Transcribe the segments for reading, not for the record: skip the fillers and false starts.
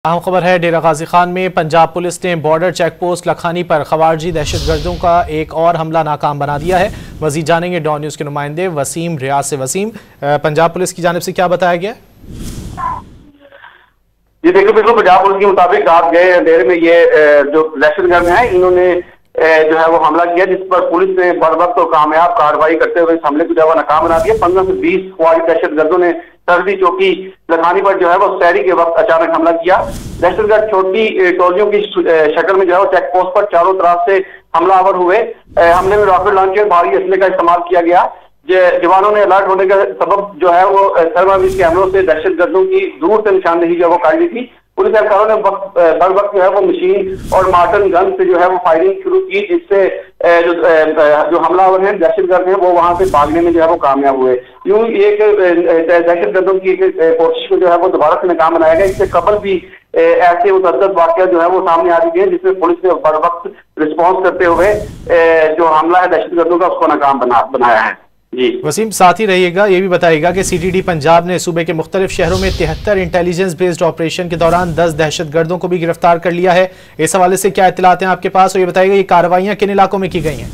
अहम खबर है, डेरा गाजी खान में पंजाब पुलिस ने बॉर्डर चेक पोस्ट लखानी पर खवारजी दहशतगर्दों का एक और हमला नाकाम बना दिया है। मजीद जानेंगे डॉन न्यूज़ के नुमाइंदे वसीम रियाज से। वसीम, पंजाब पुलिस की जानिब से क्या बताया गया? जी देखिए, बिल्कुल पंजाब पुलिस के मुताबिक रात गए अंधेरे में ये जो दहशतगर्द हैं इन्होंने जो है वो हमला किया, जिस पर पुलिस ने बर वक्त और कामयाब कार्रवाई करते हुए इस हमले को जो है नाकाम बना दिया। 15 से 20 खवारी दहशतगर्दों ने सरदी चौकी लखानी पर जो है वो शहरी के वक्त अचानक हमला किया। दहशतगर्द छोटी टोलियों की शक्ल में जो है वो चेक पोस्ट पर चारों तरफ से हमलावर हुए। हमले में रॉकेट लॉन्चर, भारी असले का इस्तेमाल किया गया। जवानों ने अलर्ट होने का सबब जो है वो थर्मामीटर के हमलों से दहशतगर्दों की दूर से निशानदेही जो है वो कर ली थी। पुलिस एहलकारों ने बर वक्त जो है वो मशीन और मार्टन गन से जो है वो फायरिंग शुरू की, जिससे जो हमलावर हैं दहशतगर्द हैं वो वहां से भागने में जो है वो कामयाब हुए। यूं एक दहशतगर्दों की कोशिश को जो है वो दोबारा से नाकाम बनाया गया। इससे कबल भी ऐसे मुतअद्दिद वाक़या जो है वो सामने आ चुके हैं, जिसमें पुलिस ने बर वक्त रिस्पॉन्स करते हुए जो हमला है दहशतगर्दों का उसको नाकाम बनाया है। जी वसीम, साथ ही रहिएगा, ये भी बताइएगा कि CTD पंजाब ने सूबे के मुख्तलिफ शहरों में 73 इंटेलिजेंस बेस्ड ऑपरेशन के दौरान 10 दहशतगर्दों को भी गिरफ्तार कर लिया है। इस हवाले से क्या इत्तलात हैं आपके पास, और ये बताइएगा ये कार्रवाइयां किन इलाकों में की गई हैं?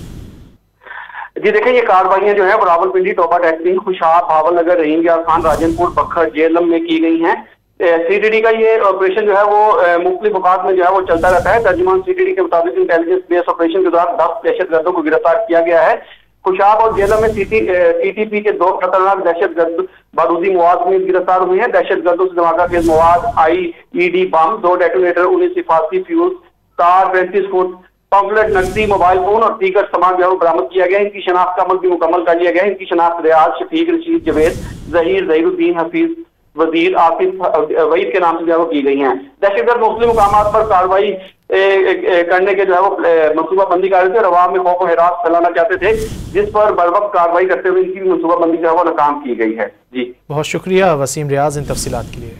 जी देखिए, ये कार्रवाइयां जो है वो रावलपिंडी, टोबा टेक्सिंग, खुशाब, भावलनगर, रहीम यार खान, राजनपुर, बखर, जेलम में की गई हैं। CTD का ये ऑपरेशन जो है वो मुख्तलिफ औकात में जो है वो चलता रहता है। तर्जुमान CTD के मुताबिक इंटेलिजेंस बेस्ड ऑपरेशन के दौरान 10 दहशतगर्दों को गिरफ्तार किया गया है। खुशाब और जेलम में CTP के 2 खतरनाक दहशतगर्द बारूदी मवाद में गिरफ्तार हुए हैं। दहशतगर्दों से धमाका खेज मवाद, IED बम, 2 डेटोनेटर, 19 हिफाजती फ्यूज, तार, 35 फुट, पम्फलेट, नकदी, मोबाइल फोन और दीगर सामान जो है बरामद किया गया। इनकी शनाख्त का अमल भी मुकम्मल कर लिया गया है। इनकी शनाख्त रियाज, शफीक, रशीद, जवेद, जहीरुद्दीन, हफीज, वजीर, आसिफ, वहीद के नाम से जो है वो की गई हैं। दहशतगर्द मुख्तलिफ मुकामात पर कार्रवाई करने के जो है वो मनसूबा बंदी कर रहे थे और अवाम में खौफ और हिरास फैलाना चाहते थे, जिस पर बर वक्त कार्रवाई करते हुए इनकी मनसूबा बंदी जो है वो नाकाम की गई है। जी बहुत शुक्रिया वसीम रियाज इन तफसीलात के लिए।